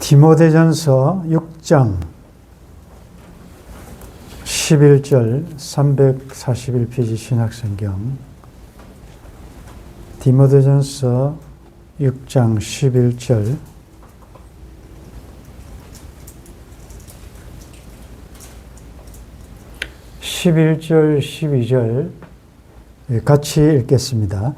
디모데전서 6장 11절 341페이지 신약성경 디모데전서 6장 11절 (11절) (12절) 같이 읽겠습니다.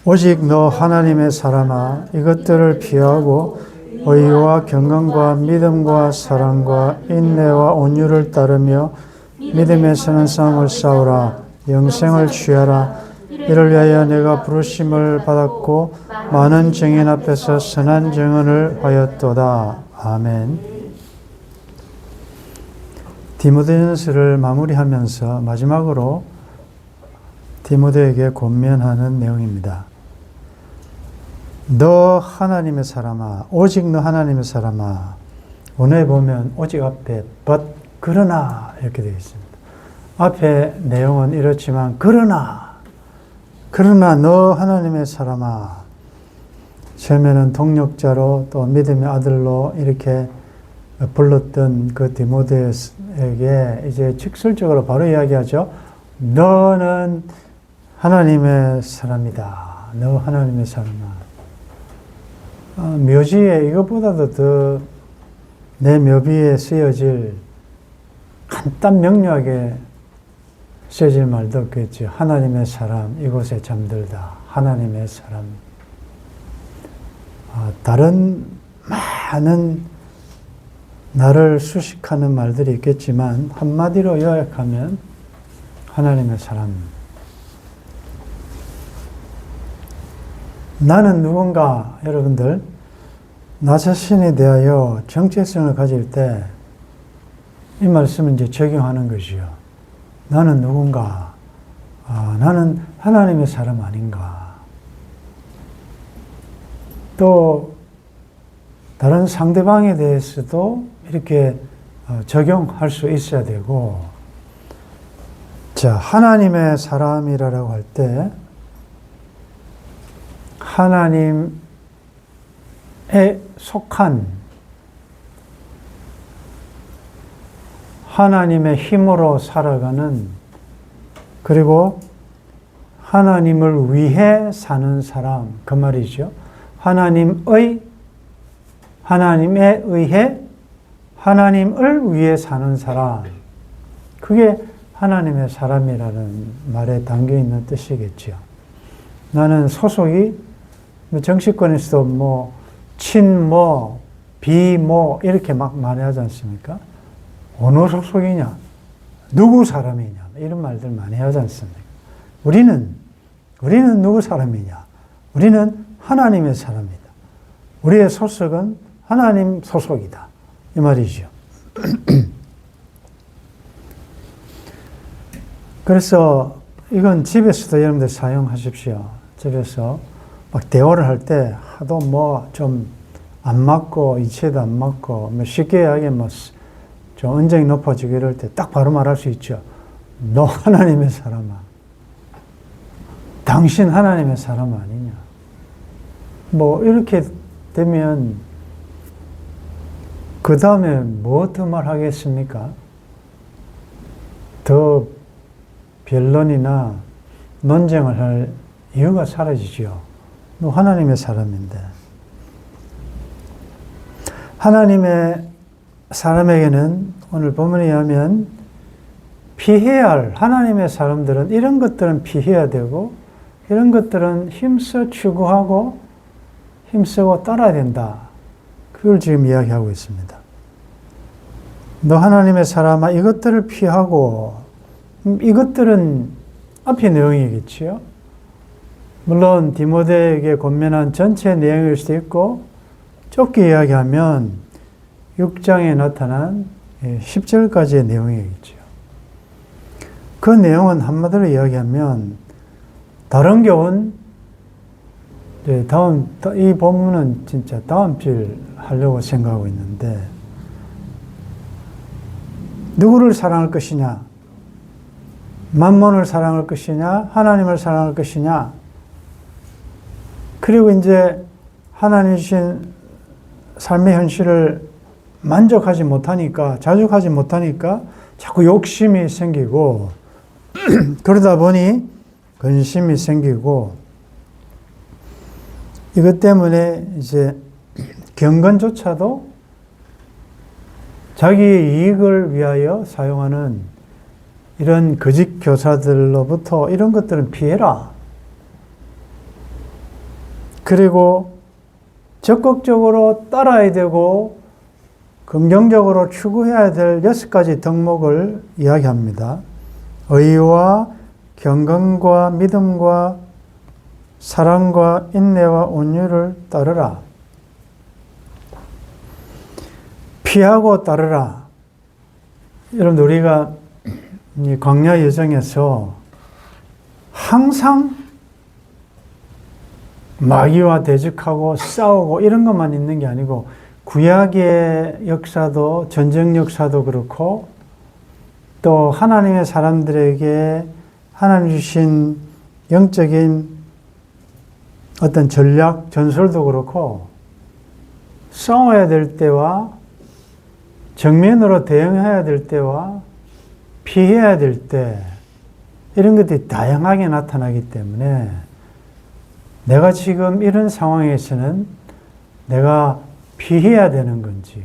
오직 너 하나님의 사람아 이것들을 피하고 의와 경건과 믿음과 사랑과 인내와 온유를 따르며 믿음에서는 싸움을 싸우라. 영생을 취하라. 이를 위하여 내가 부르심을 받았고 많은 증인 앞에서 선한 증언을 하였도다. 아멘. 디모데전서를 마무리하면서 마지막으로 디모데에게 권면하는 내용입니다. 너 하나님의 사람아, 오직 너 하나님의 사람아. 오늘 보면 오직 앞에 but 그러나 이렇게 되어 있습니다. 앞에 내용은 이렇지만 그러나 너 하나님의 사람아. 처음에는 동력자로 또 믿음의 아들로 이렇게 불렀던 그 디모데에게 이제 직설적으로 바로 이야기하죠. 너는 하나님의 사람이다. 너 하나님의 사람아. 묘지에 이것보다도 더 내 묘비에 쓰여질 간단 명료하게 쓰여질 말도 없겠죠. 하나님의 사람 이곳에 잠들다. 하나님의 사람. 다른 많은 나를 수식하는 말들이 있겠지만 한마디로 요약하면 하나님의 사람. 나는 누군가, 여러분들, 나 자신에 대하여 정체성을 가질 때 이 말씀을 이제 적용하는 것이요. 나는 누군가, 나는 하나님의 사람 아닌가. 또 다른 상대방에 대해서도 이렇게 적용할 수 있어야 되고, 자, 하나님의 사람이라고 할 때 하나님에 속한 하나님의 힘으로 살아가는, 그리고 하나님을 위해 사는 사람, 그 말이죠. 하나님에 의해 하나님을 위해 사는 사람, 그게 하나님의 사람이라는 말에 담겨 있는 뜻이겠죠. 나는 소속이 정치권에서도 친, 비, 이렇게 막 말하지 않습니까? 어느 소속이냐? 누구 사람이냐? 이런 말들 많이 하지 않습니까? 우리는 누구 사람이냐? 우리는 하나님의 사람이다. 우리의 소속은 하나님 소속이다. 이 말이죠. 그래서 이건 집에서도 여러분들 사용하십시오. 집에서 막 대화를 할 때 하도 좀 안 맞고 이치에도 안 맞고 쉽게 이야기하면 좀 언쟁이 높아지고 이럴 때 딱 바로 말할 수 있죠. 너 하나님의 사람아. 당신 하나님의 사람 아니냐. 이렇게 되면 그 다음에 뭐 더 말하겠습니까? 더 변론이나 논쟁을 할 이유가 사라지죠. 너 하나님의 사람인데. 하나님의 사람에게는 오늘 본문에 의하면 피해야 할, 하나님의 사람들은 이런 것들은 피해야 되고 이런 것들은 힘써 추구하고 힘쓰고 따라야 된다. 그걸 지금 이야기하고 있습니다. 너 하나님의 사람아 이것들을 피하고, 이것들은 앞의 내용이겠지요. 물론 디모데에게 권면한 전체 내용일 수도 있고 좁게 이야기하면 6장에 나타난 10절까지의 내용이겠죠. 그 내용은 한마디로 이야기하면 다른 교훈, 이 본문은 진짜 다음 주 하려고 생각하고 있는데, 누구를 사랑할 것이냐? 만몬을 사랑할 것이냐? 하나님을 사랑할 것이냐? 그리고 이제 하나님 주신 삶의 현실을 만족하지 못하니까, 자족하지 못하니까 자꾸 욕심이 생기고, 그러다 보니 근심이 생기고, 이것 때문에 이제 경건조차도 자기의 이익을 위하여 사용하는 이런 거짓 교사들로부터 이런 것들은 피해라. 그리고 적극적으로 따라야 되고 긍정적으로 추구해야 될 6가지 덕목을 이야기합니다. 의와 경건과 믿음과 사랑과 인내와 온유를 따르라. 피하고 따르라. 여러분, 우리가 이 광야 여정에서 항상 마귀와 대적하고 싸우고 이런 것만 있는 게 아니고, 구약의 역사도, 전쟁 역사도 그렇고, 또 하나님의 사람들에게 하나님 주신 영적인 어떤 전략, 전술도 그렇고, 싸워야 될 때와 정면으로 대응해야 될 때와 피해야 될 때, 이런 것들이 다양하게 나타나기 때문에 내가 지금 이런 상황에서는 내가 피해야 되는 건지,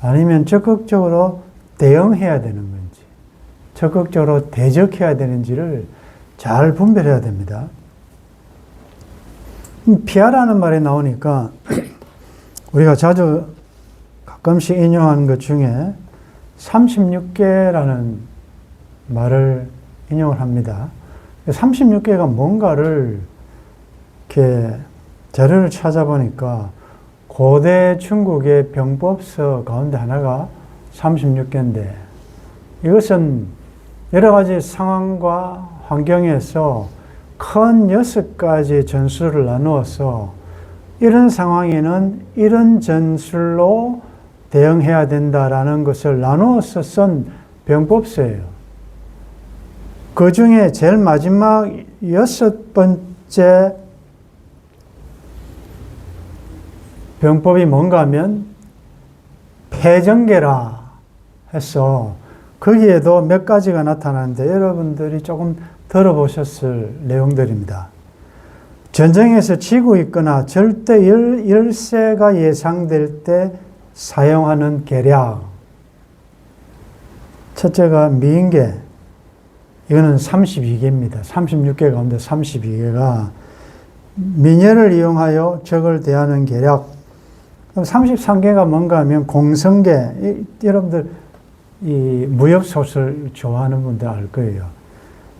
아니면 적극적으로 대응해야 되는 건지, 적극적으로 대적해야 되는지를 잘 분별해야 됩니다. 피하라는 말이 나오니까 우리가 자주 가끔씩 인용하는 것 중에 36개라는 말을 인용을 합니다. 36개가 뭔가를 이렇게 자료를 찾아보니까 고대 중국의 병법서 가운데 하나가 36개인데, 이것은 여러 가지 상황과 환경에서 큰 6가지 전술을 나누어서 이런 상황에는 이런 전술로 대응해야 된다라는 것을 나누어서 쓴 병법서예요. 그 중에 제일 마지막 6번째 병법이 뭔가 하면 패정계라 해서 거기에도 몇 가지가 나타나는데 여러분들이 조금 들어보셨을 내용들입니다. 전쟁에서 지고 있거나 절대 열세가 예상될 때 사용하는 계략. 첫째가 미인계. 이거는 32개입니다. 36개 가운데 32개가 미녀를 이용하여 적을 대하는 계략. 33개가 뭔가 하면 공성계. 여러분들 이 무협소설 좋아하는 분들 알 거예요.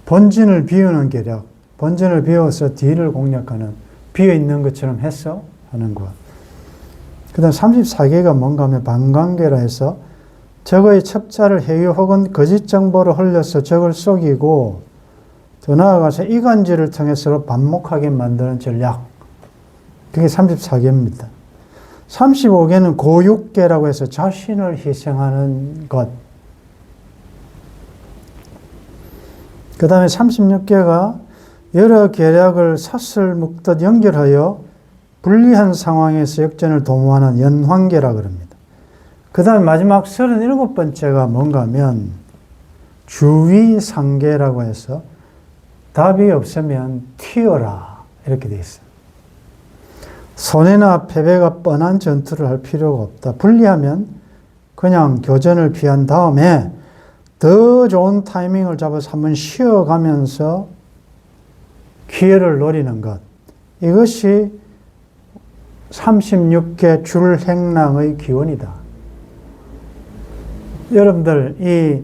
본진을 비우는 계략. 본진을 비워서 뒤를 공략하는, 비어있는 것처럼 해서 하는 것. 그 다음 34개가 뭔가 하면 반관계라 해서 적의 첩자를 해유 혹은 거짓 정보를 흘려서 적을 속이고, 더 나아가서 이간질을 통해서 반목하게 만드는 전략. 그게 34개입니다. 35개는 고육계라고 해서 자신을 희생하는 것. 그 다음에 36개가 여러 계략을 사슬 묶듯 연결하여 불리한 상황에서 역전을 도모하는 연환계라 그럽니다. 그 다음에 마지막 37번째가 뭔가 하면 주위상계라고 해서 답이 없으면 튀어라 이렇게 되어 있어요. 손해나 패배가 뻔한 전투를 할 필요가 없다. 불리하면 그냥 교전을 피한 다음에 더 좋은 타이밍을 잡아서 한번 쉬어가면서 기회를 노리는 것. 이것이 36개 줄행랑의 기원이다. 여러분들, 이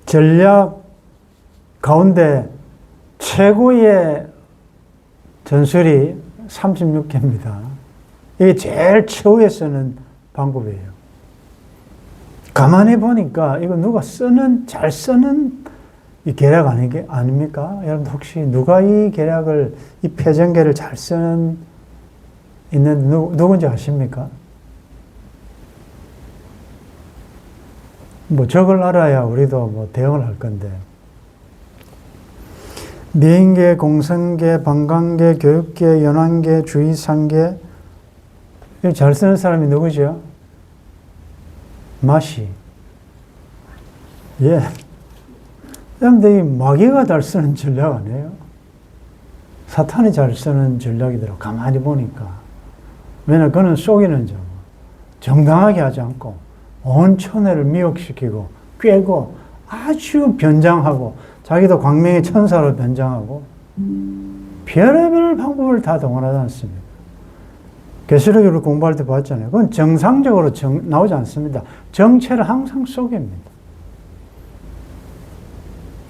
전략 가운데 최고의 전술이 36개입니다. 이게 제일 최후에 쓰는 방법이에요. 가만히 보니까 이거 누가 잘 쓰는 이 계략 아닙니까? 여러분 혹시 누가 이 계략을, 이 패전계를 잘 있는 누군지 아십니까? 뭐 적을 알아야 우리도 뭐 대응을 할 건데. 미인계, 공성계, 방광계, 교육계, 연환계, 주의상계, 잘 쓰는 사람이 누구죠? 마시. 예. 여러분들, 이 마귀가 잘 쓰는 전략 아니에요? 사탄이 잘 쓰는 전략이더라고, 가만히 보니까. 왜냐면 그는 속이는 점, 정당하게 하지 않고, 온 천하를 미혹시키고, 꿰고, 아주 변장하고, 자기도 광명의 천사로 변장하고, 별의별 방법을 다 동원하지 않습니까? 계시록을 공부할 때 봤잖아요. 그건 정상적으로 나오지 않습니다. 정체를 항상 속입니다.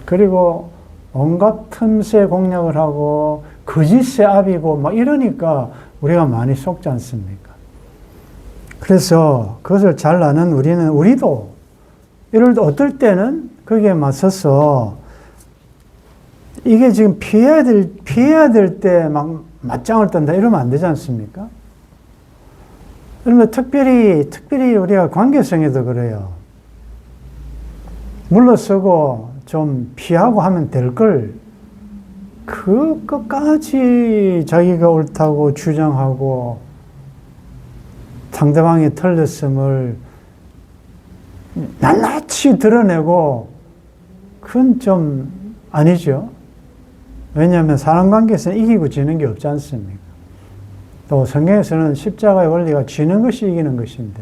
그리고 온갖 틈새 공략을 하고 거짓의 압이고 막 이러니까 우리가 많이 속지 않습니까? 그래서 그것을 잘 아는 우리도 이럴 때 어떨 때는 거기에 맞서서 이게 지금 피해야 될 때 막 맞짱을 뜬다 이러면 안 되지 않습니까? 그러면 특별히 우리가 관계성에도 그래요. 물러서고 좀 피하고 하면 될 걸, 끝까지 자기가 옳다고 주장하고 상대방이 틀렸음을 낱낱이 드러내고, 그건 좀 아니죠. 왜냐하면 사람 관계에서는 이기고 지는 게 없지 않습니까? 또 성경에서는 십자가의 원리가 지는 것이 이기는 것인데,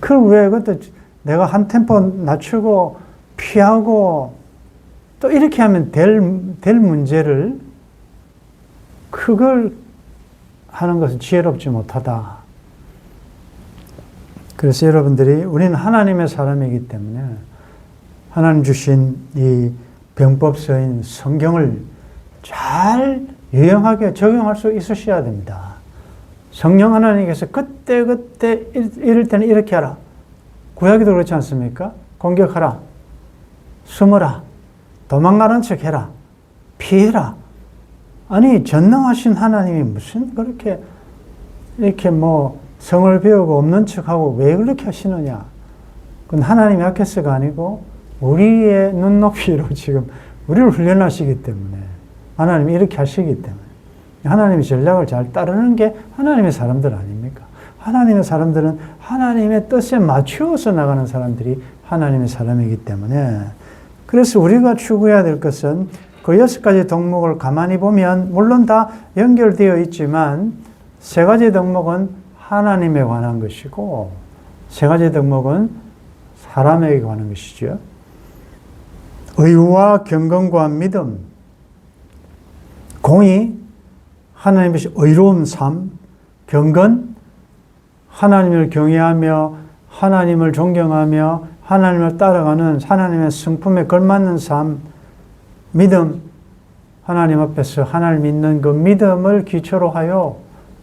그걸 왜 그것도 내가 한 템포 낮추고 피하고 또 이렇게 하면 될 문제를, 그걸 하는 것은 지혜롭지 못하다. 그래서 여러분들이, 우리는 하나님의 사람이기 때문에 하나님 주신 이 병법서인 성경을 잘 유용하게 적용할 수 있으셔야 됩니다. 성령 하나님께서 그때 이럴 때는 이렇게 하라. 구약에도 그렇지 않습니까? 공격하라. 숨어라. 도망가는 척 해라. 피해라. 아니, 전능하신 하나님이 무슨 그렇게 이렇게 성을 배우고 없는 척하고 왜 그렇게 하시느냐? 그건 하나님이 약해서가 아니고 우리의 눈높이로 지금 우리를 훈련하시기 때문에, 하나님이 이렇게 하시기 때문에, 하나님의 전략을 잘 따르는 게 하나님의 사람들 아닙니까? 하나님의 사람들은 하나님의 뜻에 맞추어서 나가는 사람들이 하나님의 사람이기 때문에, 그래서 우리가 추구해야 될 것은 그 6가지 덕목을 가만히 보면 물론 다 연결되어 있지만 3가지 덕목은 하나님에 관한 것이고 3가지 덕목은 사람에게 관한 것이죠. 의와 경건과 믿음, 공의, 하나님의 의로운 삶, 경건, 하나님을 경외하며 하나님을 존경하며 하나님을 따라가는 하나님의 성품에 걸맞는 삶, 믿음, 하나님 앞에서 하나님 믿는 그 믿음을 기초로 하여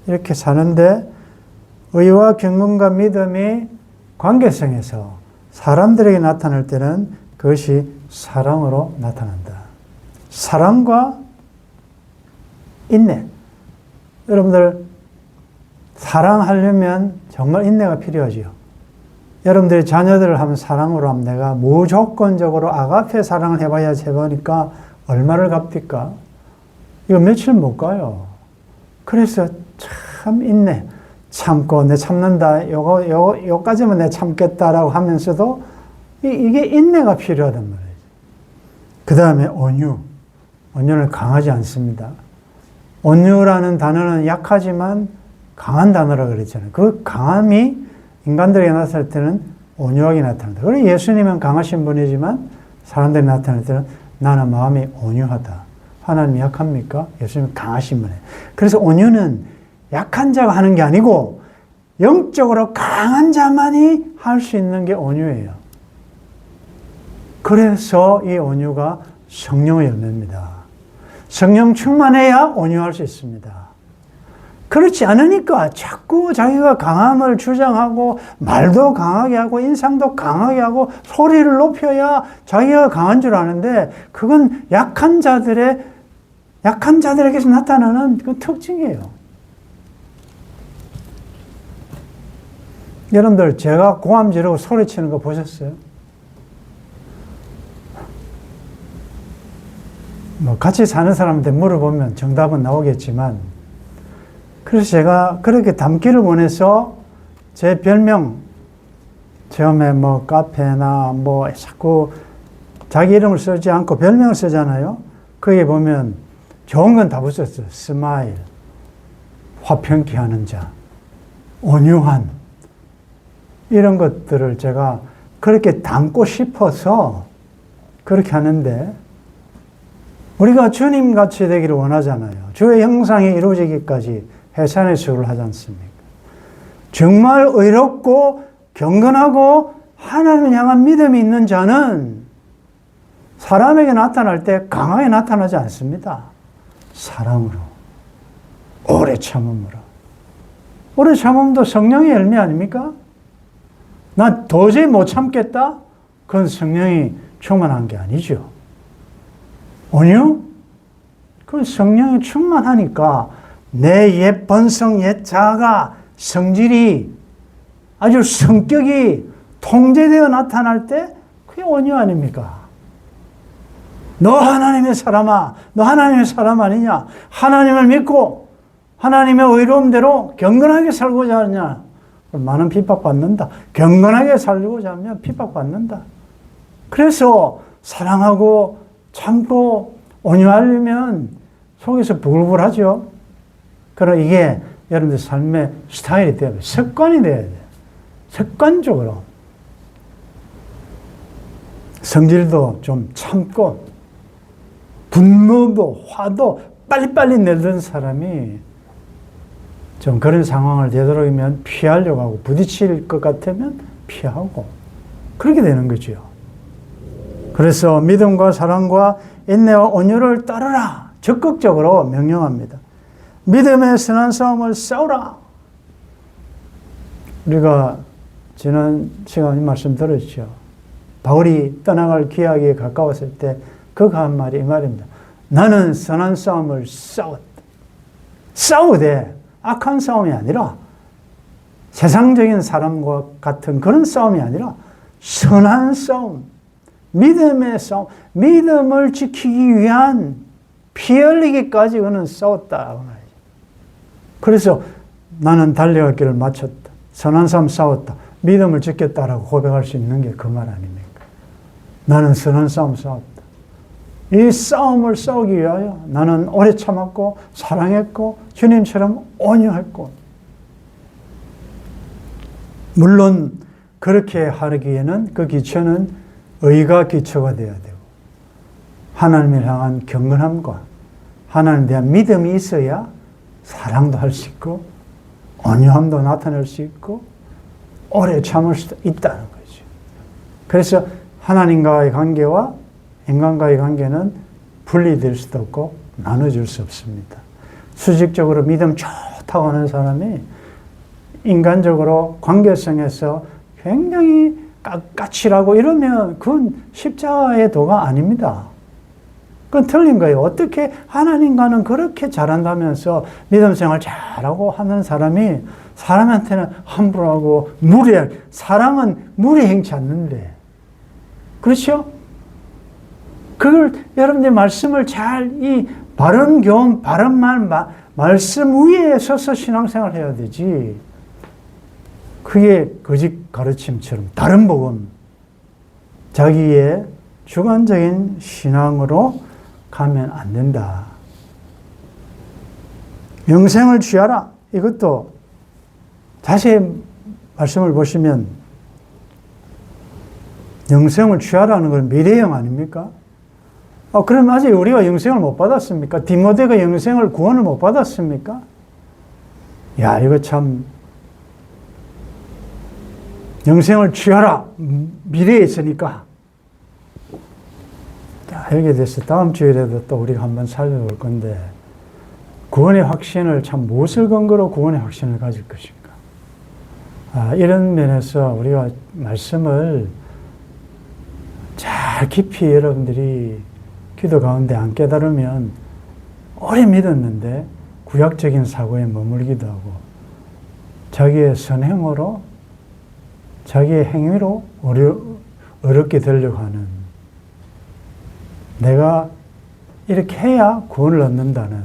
이렇게 사는데, 의와 경건과 믿음이 관계성에서 사람들에게 나타날 때는 그것이 사랑으로 나타난다. 사랑과 인내. 여러분들, 사랑하려면 정말 인내가 필요하지요. 여러분들이 자녀들을 하면 사랑으로 하면 내가 무조건적으로 아가페 사랑을 해보니까 얼마를 갚니까? 이거 며칠 못 가요. 그래서 참 인내. 참고, 내 참는다. 요까지만 내 참겠다라고 하면서도 이게 인내가 필요하단 말이에요. 그 다음에 온유. 온유는 강하지 않습니다. 온유라는 단어는 약하지만 강한 단어라고 그랬잖아요. 그 강함이 인간들에게 나타날 때는 온유하게 나타난다. 그리고 예수님은 강하신 분이지만 사람들이 나타날 때는 나는 마음이 온유하다. 하나님이 약합니까? 예수님은 강하신 분이에요. 그래서 온유는 약한 자가 하는 게 아니고 영적으로 강한 자만이 할 수 있는 게 온유예요. 그래서 이 온유가 성령의 열매입니다. 성령 충만해야 온유할 수 있습니다. 그렇지 않으니까 자꾸 자기가 강함을 주장하고 말도 강하게 하고 인상도 강하게 하고 소리를 높여야 자기가 강한 줄 아는데, 그건 약한 자들에게서 나타나는 그 특징이에요. 여러분들, 제가 고함 지르고 소리치는 거 보셨어요? 같이 사는 사람한테 물어보면 정답은 나오겠지만, 그래서 제가 그렇게 닮기를 원해서 제 별명, 처음에 뭐 카페나 뭐 자꾸 자기 이름을 쓰지 않고 별명을 쓰잖아요. 거기에 보면 좋은 건 다 붙였어요. 스마일, 화평케 하는 자, 온유한, 이런 것들을 제가 그렇게 담고 싶어서 그렇게 하는데, 우리가 주님 같이 되기를 원하잖아요. 주의 형상이 이루어지기까지 해산의 수고를 하지 않습니까? 정말 의롭고 경건하고 하나님을 향한 믿음이 있는 자는 사람에게 나타날 때 강하게 나타나지 않습니다. 사랑으로, 오래 참음으로. 오래 참음도 성령의 열매 아닙니까? 나 도저히 못 참겠다? 그건 성령이 충만한 게 아니죠. 온유? 그건 성령이 충만하니까 내 옛 본성, 옛 자아가, 성질이, 아주 성격이 통제되어 나타날 때 그게 온유 아닙니까? 너 하나님의 사람아, 너 하나님의 사람 아니냐? 하나님을 믿고 하나님의 의로움대로 경건하게 살고자 하느냐? 많은 핍박받는다. 경건하게 살고자 하면 핍박받는다. 그래서 사랑하고 참고 온유하려면 속에서 부글부글하죠. 그러나 이게 여러분들 삶의 스타일이 되어야 돼요. 습관이 되어야 돼요. 습관적으로. 성질도 좀 참고 분노도 화도 빨리빨리 내던 사람이 좀 그런 상황을 되도록이면 피하려고 하고 부딪힐 것 같으면 피하고 그렇게 되는 거죠. 그래서 믿음과 사랑과 인내와 온유를 따르라 적극적으로 명령합니다. 믿음의 선한 싸움을 싸우라. 우리가 지난 시간에 말씀 들었죠. 바울이 떠나갈 기약에 가까웠을 때 그가 한 말이 이 말입니다. 나는 선한 싸움을 싸웠다. 싸우되 악한 싸움이 아니라 세상적인 사람과 같은 그런 싸움이 아니라 선한 싸움, 믿음의 싸움, 믿음을 지키기 위한 피 흘리기까지 그는 싸웠다. 그래서 나는 달려갈 길을 마쳤다. 선한 싸움 싸웠다. 믿음을 지켰다라고 고백할 수 있는 게 그 말 아닙니까? 나는 선한 싸움 싸웠다. 이 싸움을 싸우기 위하여 나는 오래 참았고 사랑했고 주님처럼 온유했고, 물론 그렇게 하기에는 그 기초는 의가 기초가 되어야 되고 하나님을 향한 경건함과 하나님에 대한 믿음이 있어야 사랑도 할 수 있고 온유함도 나타낼 수 있고 오래 참을 수도 있다는 거죠. 그래서 하나님과의 관계와 인간과의 관계는 분리될 수도 없고 나눠줄 수 없습니다. 수직적으로 믿음 좋다고 하는 사람이 인간적으로 관계성에서 굉장히 까칠하고 이러면 그건 십자가의 도가 아닙니다. 그건 틀린 거예요. 어떻게 하나님과는 그렇게 잘한다면서 믿음 생활 잘하고 하는 사람이 사람한테는 함부로 하고 무례하게, 사랑은 무례 행치 않는데. 그렇죠? 그걸 여러분들 말씀을 잘, 이 바른 교훈, 바른 말씀 위에 서서 신앙생활 해야 되지. 그게 거짓 가르침처럼 다른 복음, 자기의 주관적인 신앙으로 가면 안 된다. 영생을 취하라. 이것도 자세히 말씀을 보시면 영생을 취하라는 건 미래형 아닙니까? 그럼 아직 우리가 영생을 못 받았습니까? 디모데가 영생을 구원을 못 받았습니까? 야, 이거 참 영생을 취하라. 미래에 있으니까. 여기에 대해서 다음 주일에도 또 우리가 한번 살펴볼 건데, 구원의 확신을 참 무엇을 근거로 구원의 확신을 가질 것인가. 이런 면에서 우리가 말씀을 잘 깊이 여러분들이 기도 가운데 안 깨달으면 오래 믿었는데 구약적인 사고에 머물기도 하고 자기의 선행으로 자기의 행위로 어렵게 되려고 하는, 내가 이렇게 해야 구원을 얻는다는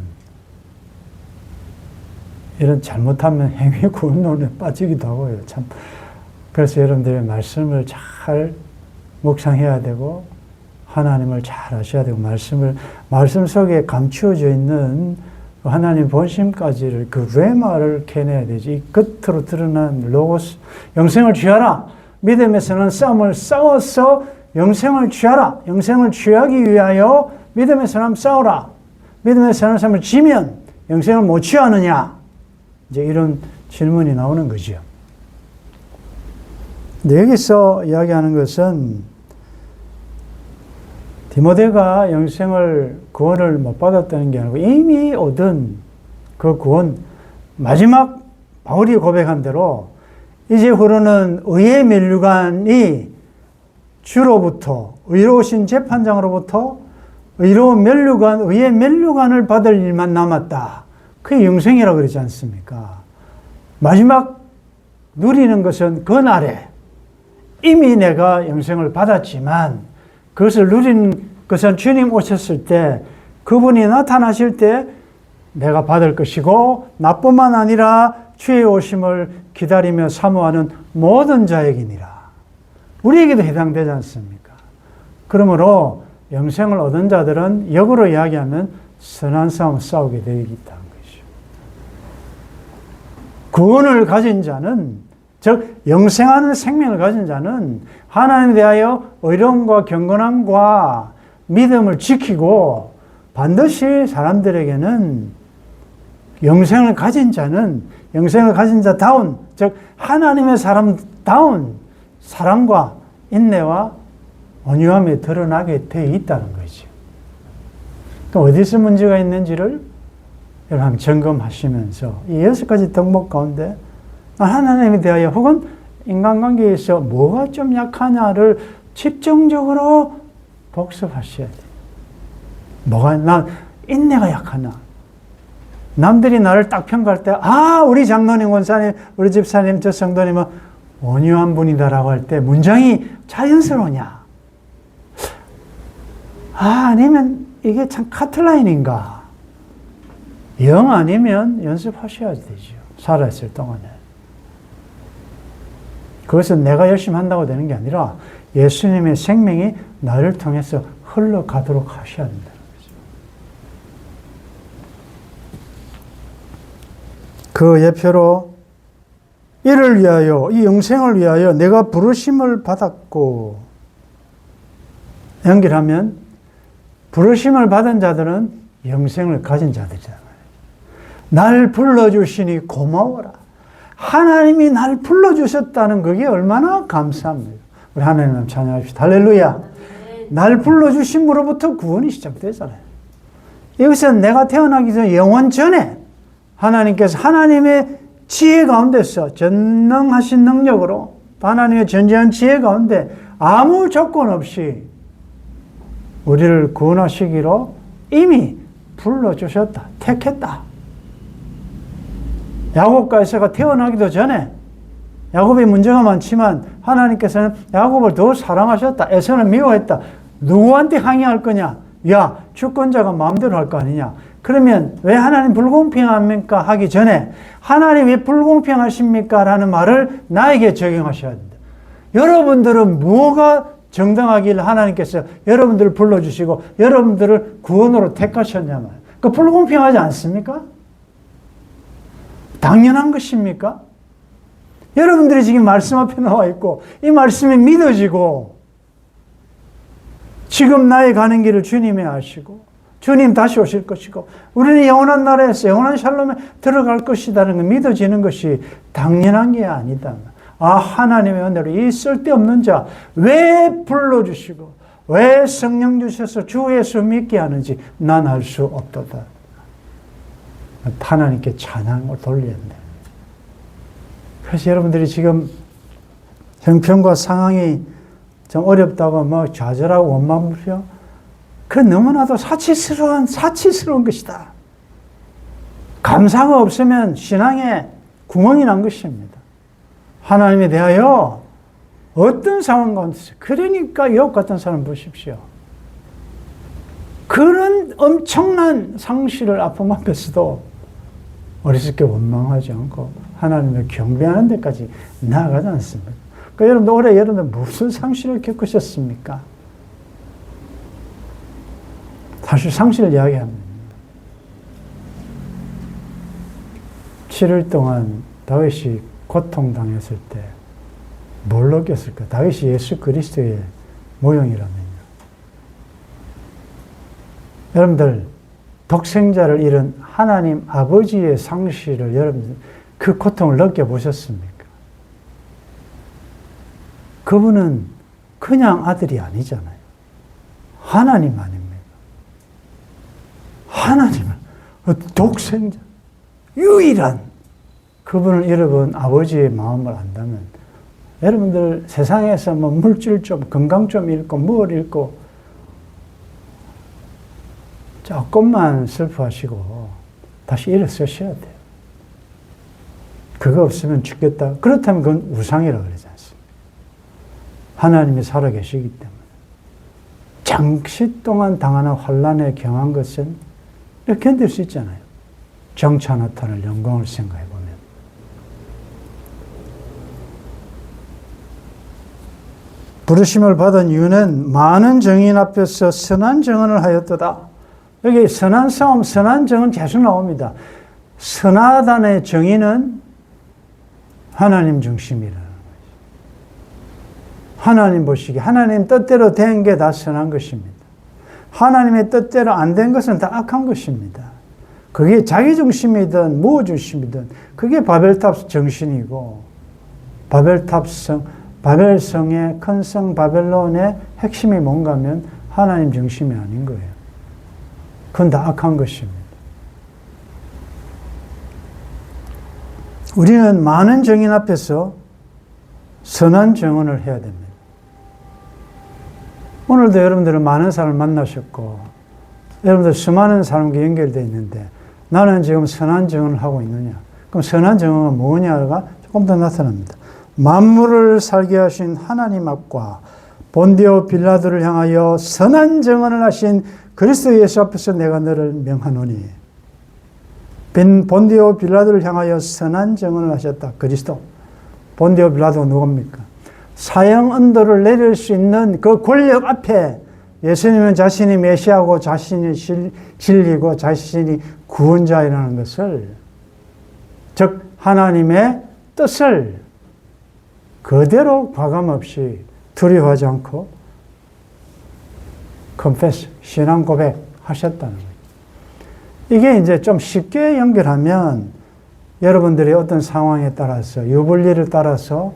이런 잘못하면 행위 구원론에 빠지기도 하고요. 참. 그래서 여러분들의 말씀을 잘 묵상해야 되고, 하나님을 잘 아셔야 되고, 말씀 속에 감추어져 있는 하나님 본심까지를, 그 레마를 캐내야 되지. 이 겉으로 드러난 로고스, 영생을 취하라. 믿음에서는 싸움을 싸워서 영생을 취하라. 영생을 취하기 위하여 믿음의 사람 싸우라. 믿음의 사람을 지면 영생을 못 취하느냐. 이제 이런 질문이 나오는 거죠. 근데 여기서 이야기하는 것은 디모데가 영생을 구원을 못 받았다는 게 아니고 이미 얻은 그 구원, 마지막 바울이 고백한 대로 이제 흐르는 의의 면류관이 주로부터, 의로우신 재판장으로부터 의로운 면류관, 의의 면류관을 받을 일만 남았다. 그게 영생이라고 그러지 않습니까? 마지막 누리는 것은 그 날에 이미 내가 영생을 받았지만 그것을 누리는 것은 주님 오셨을 때, 그분이 나타나실 때 내가 받을 것이고, 나뿐만 아니라 주의 오심을 기다리며 사모하는 모든 자에게니라. 우리에게도 해당되지 않습니까? 그러므로 영생을 얻은 자들은 역으로 이야기하면 선한 싸움 싸우게 되어 있다는 것이죠. 구원을 가진 자는, 즉 영생하는 생명을 가진 자는 하나님에 대하여 의로움과 경건함과 믿음을 지키고, 반드시 사람들에게는 영생을 가진 자는 영생을 가진 자다운, 즉 하나님의 사람다운 사랑과 인내와 온유함이 드러나게 되어 있다는 거죠. 그럼 어디서 문제가 있는지를 여러분 한번 점검하시면서 이 6가지 덕목 가운데 하나님에 대하여 혹은 인간관계에서 뭐가 좀 약하냐를 집중적으로 복습하셔야 돼요. 뭐가, 난 인내가 약하나? 남들이 나를 딱 평가할 때, 우리 장로님, 원사님, 우리 집사님, 저 성도님은 온유한 분이다라고 할 때 문장이 자연스러우냐? 아니면 이게 참 카트라인인가? 영 아니면 연습하셔야 되죠. 살아있을 동안에. 그것은 내가 열심히 한다고 되는 게 아니라 예수님의 생명이 나를 통해서 흘러가도록 하셔야 된다는 거죠. 그 예표로 이를 위하여, 이 영생을 위하여 내가 부르심을 받았고, 연결하면 부르심을 받은 자들은 영생을 가진 자들이잖아요. 날 불러주시니 고마워라. 하나님이 날 불러주셨다는 그게 얼마나 감사합니다. 우리 하나님 찬양합시다. 할렐루야. 날 불러주심으로부터 구원이 시작되잖아요. 여기서 내가 태어나기 전 영원 전에 하나님께서 하나님의 지혜 가운데서 전능하신 능력으로 하나님의 전지한 지혜 가운데 아무 조건 없이 우리를 구원하시기로 이미 불러주셨다. 택했다. 야곱과 에서가 태어나기도 전에 야곱이 문제가 많지만 하나님께서는 야곱을 더 사랑하셨다. 에서는 미워했다. 누구한테 항의할 거냐? 야, 주권자가 마음대로 할 거 아니냐? 그러면 왜 하나님 불공평합니까? 하기 전에 하나님 왜 불공평하십니까? 라는 말을 나에게 적용하셔야 된다. 여러분들은 뭐가 정당하길 하나님께서 여러분들을 불러주시고 여러분들을 구원으로 택하셨냐면 그 불공평하지 않습니까? 당연한 것입니까? 여러분들이 지금 말씀 앞에 나와 있고 이 말씀이 믿어지고 지금 나의 가는 길을 주님이 아시고 주님 다시 오실 것이고 우리는 영원한 나라에서 영원한 샬롬에 들어갈 것이라는 걸 믿어지는 것이 당연한 게 아니다. 하나님의 은혜로 이 쓸데없는 자 왜 불러주시고 왜 성령 주셔서 주 예수 믿게 하는지 난 알 수 없도다. 하나님께 찬양을 돌려야 한다. 그래서 여러분들이 지금 형편과 상황이 좀 어렵다고 좌절하고 원망부려 그 너무나도 사치스러운 것이다. 감사가 없으면 신앙에 구멍이 난 것입니다. 하나님에 대하여 어떤 상황 가운데서 그러니까 욥 같은 사람 보십시오. 그런 엄청난 상실을 아픔 앞에서도 어리석게 원망하지 않고 하나님을 경배하는 데까지 나아가지 않습니까? 그러니까 여러분들 올해 여러분들 무슨 상실을 겪으셨습니까? 사실 상실을 이야기합니다. 7일 동안 다윗이 고통당했을 때 뭘 느꼈을까? 다윗이 예수 그리스도의 모형이라면요. 여러분들 독생자를 잃은 하나님 아버지의 상실을 여러분 그 고통을 느껴보셨습니까? 그분은 그냥 아들이 아니잖아요. 하나님 아닙니까? 하나님은 독생자, 유일한 그분을 잃어본 아버지의 마음을 안다면 여러분들 세상에서 뭐 물질 좀, 건강 좀 잃고, 뭘 잃고, 조금만 슬퍼하시고 다시 일어서셔야 돼요. 그거 없으면 죽겠다. 그렇다면 그건 우상이라고 그러지 않습니까? 하나님이 살아계시기 때문에. 잠시 동안 당하는 환난에 경한 것은 견딜 수 있잖아요. 정차 나타날 영광을 생각해 보면. 부르심을 받은 이유는 많은 정인 앞에서 선한 증언을 하였도다. 여기 선한 싸움, 선한 증언 계속 나옵니다. 선하다의 정의는 하나님 중심이라는 거죠. 하나님 보시기에 하나님 뜻대로 된 게 다 선한 것입니다. 하나님의 뜻대로 안 된 것은 다 악한 것입니다. 그게 자기 중심이든 무엇 중심이든 그게 바벨탑 정신이고 바벨성의 큰 성 바벨론의 핵심이 뭔가 하면 하나님 중심이 아닌 거예요. 그건 다 악한 것입니다. 우리는 많은 정인 앞에서 선한 증언을 해야 됩니다. 오늘도 여러분들은 많은 사람을 만나셨고 여러분들 수많은 사람과 연결되어 있는데 나는 지금 선한 증언을 하고 있느냐? 그럼 선한 증언은 뭐냐가 조금 더 나타납니다. 만물을 살게 하신 하나님 앞과 본디오 빌라도를 향하여 선한 증언을 하신 그리스도 예수 앞에서 내가 너를 명하노니. 본디오 빌라도를 향하여 선한 증언을 하셨다. 그리스도. 본디오 빌라도가 누굽니까? 사형 언도를 내릴 수 있는 그 권력 앞에 예수님은 자신이 메시아고 자신이 진리고 자신이 구원자이라는 것을, 즉 하나님의 뜻을 그대로 과감없이 두려워하지 않고 confess, 신앙 고백하셨다는 거예요. 이게 이제 좀 쉽게 연결하면 여러분들이 어떤 상황에 따라서 유불리를 따라서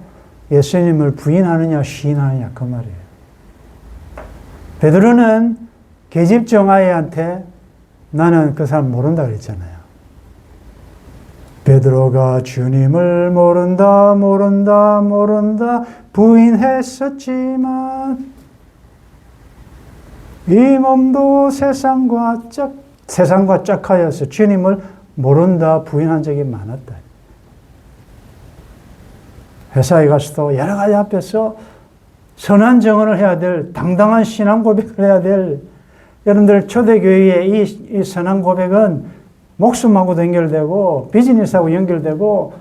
예수님을 부인하느냐 시인하느냐 그 말이에요. 베드로는 계집 정아이한테 나는 그 사람 모른다 그랬잖아요. 베드로가 주님을 모른다 부인했었지만 이 몸도 세상과 짝하여서 주님을 모른다 부인한 적이 많았다. 회사에 가서도 여러 가지 앞에서 선한 증언을 해야 될, 당당한 신앙 고백을 해야 될, 여러분들 초대교회의 이 선한 고백은 목숨하고도 연결되고 비즈니스하고 연결되고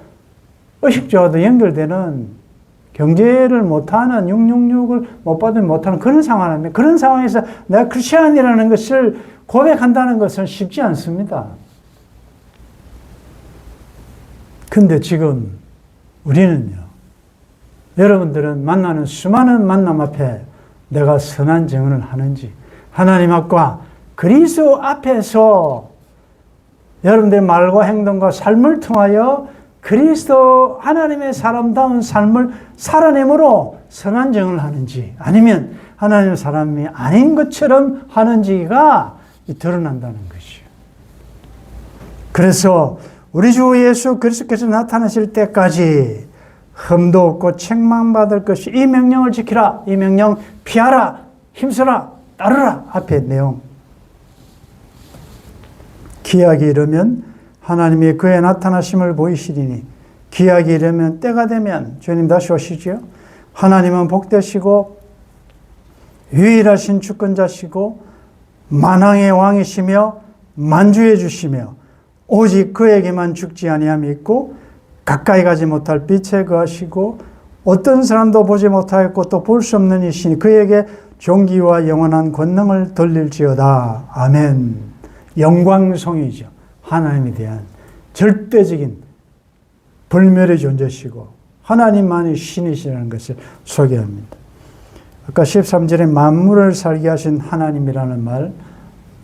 의식주와도 연결되는, 경제를 못하는, 666을 못 받으면 못하는 그런 상황입니다. 그런 상황에서 내가 크리스천이라는 것을 고백한다는 것은 쉽지 않습니다. 근데 지금 우리는요, 여러분들은 만나는 수많은 만남 앞에 내가 선한 증언을 하는지, 하나님 앞과 그리스도 앞에서 여러분들의 말과 행동과 삶을 통하여 그리스도 하나님의 사람다운 삶을 살아내므로 선한 증언을 하는지, 아니면 하나님의 사람이 아닌 것처럼 하는지가 드러난다는 것이에요. 그래서 우리 주 예수 그리스도께서 나타나실 때까지 흠도 없고 책망받을 것이 이 명령을 지키라, 이 명령 피하라, 힘써라, 따르라 앞에 내용. 기약이 이르면 하나님이 그의 나타나심을 보이시리니, 기약이 이르면 때가 되면 주님 다시 오시지요. 하나님은 복되시고 유일하신 주권자시고 만왕의 왕이시며 만주해 주시며 오직 그에게만 죽지 아니함이 있고 가까이 가지 못할 빛에 거하시고 어떤 사람도 보지 못하였고 또 볼 수 없는 이시니 그에게 존귀와 영원한 권능을 돌릴지어다. 아멘. 영광성이죠. 하나님에 대한 절대적인 불멸의 존재시고 하나님만이 신이시라는 것을 소개합니다. 아까 13절에 만물을 살게 하신 하나님이라는 말,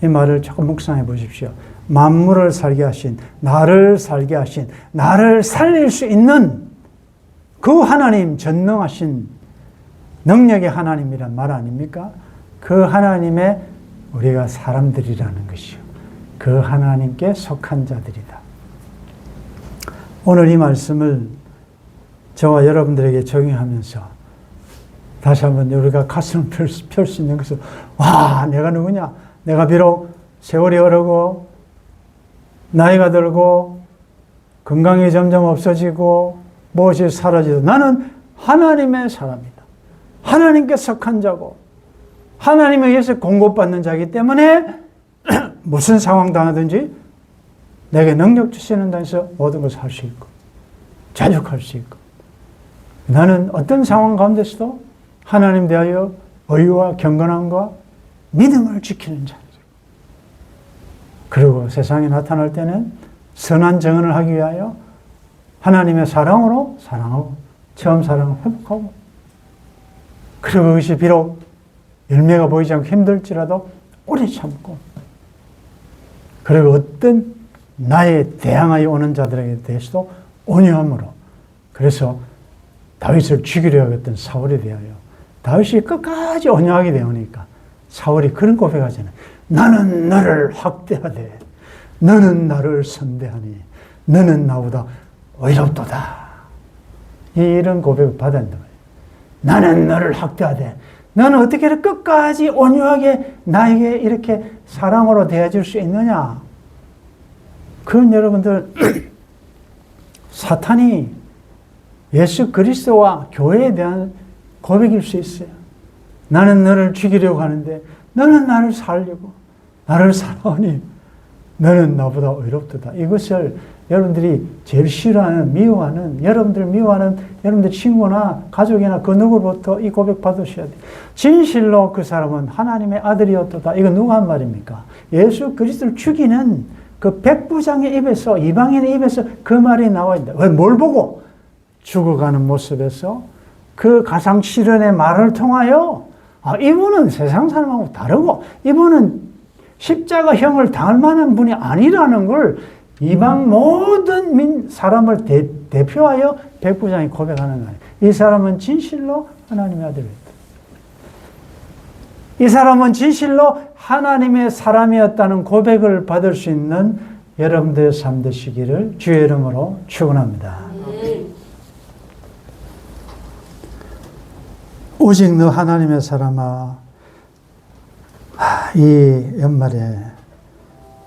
이 말을 조금 묵상해 보십시오. 만물을 살게 하신, 나를 살게 하신, 나를 살릴 수 있는 그 하나님, 전능하신 능력의 하나님이란 말 아닙니까? 그 하나님의 우리가 사람들이라는 것이요. 그 하나님께 속한 자들이다. 오늘 이 말씀을 저와 여러분들에게 적용하면서 다시 한번 우리가 가슴을 펼 수 있는 것은, 와, 내가 누구냐? 내가 비록 세월이 흐르고 나이가 들고 건강이 점점 없어지고 무엇이 사라지도 나는 하나님의 사람이다. 하나님께 속한 자고 하나님에 의해서 공급받는 자이기 때문에 무슨 상황 당하든지 내게 능력 주시는 데서 모든 것을 할 수 있고 자족할 수 있고 나는 어떤 상황 가운데서도 하나님 대하여 의와 경건함과 믿음을 지키는 자이다. 그리고 세상에 나타날 때는 선한 증언을 하기 위하여 하나님의 사랑으로 사랑하고 처음 사랑을 회복하고 그리고 그것이 비록 열매가 보이지 않고 힘들지라도 오래 참고 그리고 어떤 나에 대항하여 오는 자들에게 대해서도 온유함으로 그래서 다윗을 죽이려 했던 사울에 대하여 다윗이 끝까지 온유하게 되오니까 사울이 그런 고백하잖아요. 나는 너를 학대하되 너는 나를 선대하니 너는 나보다 의롭도다. 이런 고백을 받았단 말이에요. 나는 너를 학대하되 너는 어떻게 끝까지 온유하게 나에게 이렇게 사랑으로 대해줄 수 있느냐? 그건 여러분들 사탄이 예수 그리스도와 교회에 대한 고백일 수 있어요. 나는 너를 죽이려고 하는데 너는 나를 살려고 나를 사랑하니 너는 나보다 의롭도다. 이것을 여러분들이 제일 싫어하는, 미워하는, 여러분들 미워하는 여러분들 친구나 가족이나 그 누구로부터 이 고백 받으셔야 돼요. 진실로 그 사람은 하나님의 아들이었도다. 이거 누가 한 말입니까? 예수 그리스도를 죽이는 그 백부장의 입에서, 이방인의 입에서 그 말이 나와 있다. 왜, 뭘 보고? 죽어가는 모습에서 그 가상실현의 말을 통하여 이분은 세상 사람하고 다르고 이분은 십자가형을 당할 만한 분이 아니라는 걸 이방 모든 사람을 대표하여 백부장이 고백하는 거예요. 이 사람은 진실로 하나님의 아들이었다. 이 사람은 진실로 하나님의 사람이었다는 고백을 받을 수 있는 여러분들의 삶 되시기를 주의 이름으로 축원합니다. 오직 너 하나님의 사람아, 이 연말에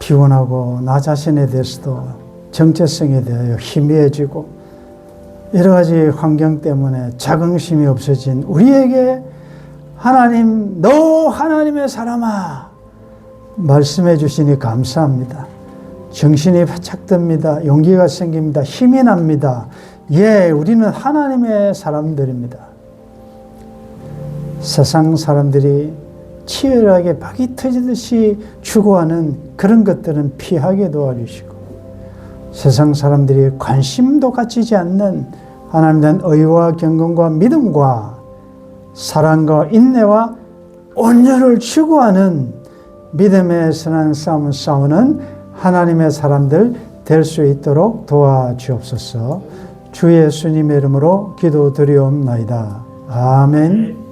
피곤하고 나 자신에 대해서도 정체성에 대하여 희미해지고 여러 가지 환경 때문에 자긍심이 없어진 우리에게 하나님, 너 하나님의 사람아 말씀해 주시니 감사합니다. 정신이 바짝 듭니다. 용기가 생깁니다. 힘이 납니다. 예, 우리는 하나님의 사람들입니다. 세상 사람들이 치열하게 박이 터지듯이 추구하는 그런 것들은 피하게 도와주시고 세상 사람들이 관심도 갖지 않는 하나님에 대한 의와 경건과 믿음과 사랑과 인내와 온유를 추구하는 믿음의 선한 싸움을 싸우는 하나님의 사람들 될 수 있도록 도와주옵소서. 주 예수님의 이름으로 기도드리옵나이다. 아멘.